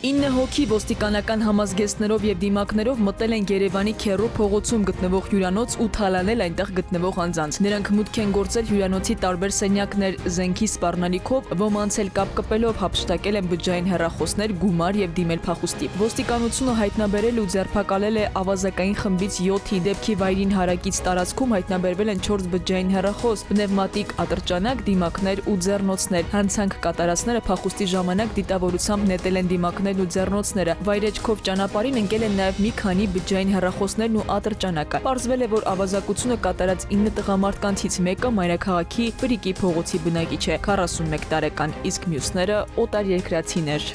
9 հոգի ոստիկանական համազգեստներով եւ դիմակներով մտել են Երևանի Քեռու փողոցում գտնվող հյուրանոց ու թալանել այնտեղ գտնվող անձանց։ Նրանք մուտք են գործել հյուրանոցի տարբեր սենյակներ, զենքի սպառնալիքով, ոմանց էլ կապ կպելով հափշտակել են բջջային հեռախոսներ, գումար եւ դիմել փախուստի։ Ոստիկանությունը հայտնաբերել ու ձերբակալել է ավազակային խմբից 7-ի դեպքի վայրին հարակից տարածքում հայտնաբերվել են 4 բջջային հեռախոս, պնևմատիկ ատրճանակ, դիմակներ ու ձեռնոցներ։ Հանցանք կատարածները փախուստի ժամանակ դիտավորությամբ նետել են դիմակներ ու ձեռնոցները։ Վայրեջքով ճանապարհին ընկել են նաև մի քանի բջջային հեռախոսներն ու ատրճանակը։ Պարզվել է, որ ավազակությունը կատարած 9 տղամարդկանցից մեկը մայրաքաղաքի Ֆրիկի փողոցի բնակիչ է, 41 տարեկան, իսկ մյուսները օտարերկրացիներ։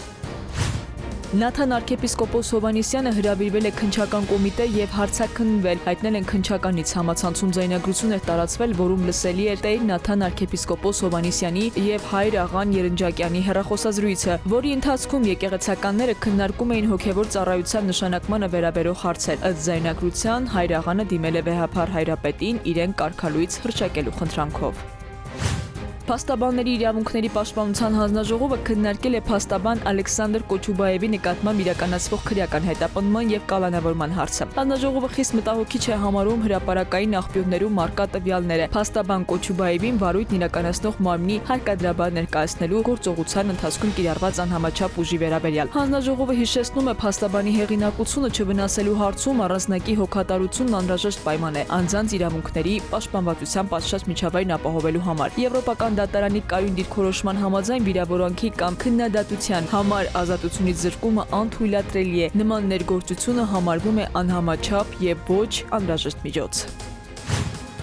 Նաթան arczepiskopos Հովհաննիսյանը հրավիրվել է քննչական կոմիտե եւ հարցաքննվել։ Հայտնել են քննչականից համացանցում ձայնագրություն էր տարածվել, որում լսելի էր Տեր Նաթան arczepiskopos Հովհաննիսյանի եւ հայր աղան Երնջակյանի հեռախոսազրույցը, որի ընթացքում եկեղեցականները քննարկում էին հոգեվոր ծառայության նշանակմանը վերաբերող հարցեր։ Ըստ ձայնագրության հայր աղանը դիմել է վեհափառ հայրապետին իրեն կարգալույց հռչակելու խնդրանքով։ Փաստաբանների իրավունքների պաշտպանության հանձնաժողովը քննարկել է փաստաբան Ալեքսանդր Կոչուբաևի նկատմամբ իրականացվող քրեական հետապնդման եւ կալանավորման հարցը։ Հանձնաժողովը խիստ մտահոգիչ է համարում հրապարակային աղբյուրներում մարկա տվյալները փաստաբան Կոչուբաևին վարույթն իրականացնող մարմնի հարկադրաբար ներկայացնելու գործողության ընթացքում կիրառված անհամաչափ ուժի վերաբերյալ։ Հանձնաժողովը հիշեցնում է փաստաբանի հեղինակությունը չվնասելու հարցում առանձնակի հոգատարությունն անհրաժեշտ պայման է անձանց իրավունքների պաշտպանվածության պատշաճ միջավայրն ապահովելու համար։ Եվրոպական դատարանի կայուն դիրքորոշման համաձայն վիրավորանքի կամ քննադատության համար ազատությունից զրկումը անթույլատրելի է։ Նման ներգործությունը համարվում է անհամաչափ եւ ոչ անհրաժեշտ միջոց։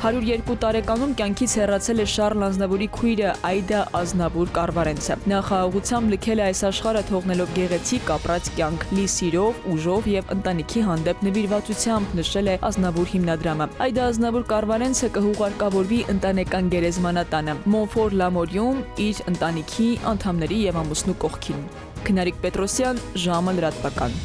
102 տարեկանում կյանքից հեռացել է Շառլ Ազնավուրի քույրը Այդա Ազնավուր Կարվարենցը։ Նա խաղաղությամբ լքել է այս աշխարհը թողնելով գեղեցիկ ապրած կյանք՝ լի սիրով, ուժով եւ ընտանիքի հանդեպ նվիրվածությամբ, նշել է Ազնավուր հիմնադրամը։ Այդա Ազնավուր Կարվարենցը կհուղարկավորվի ընտանեկան գերեզմանատանը Մոնֆոր Լամորիում իր ընտանիքի անդամների եւ ամուսնու կողքին։ Քնարիկ Պետրոսյան, ժամը լրատվական։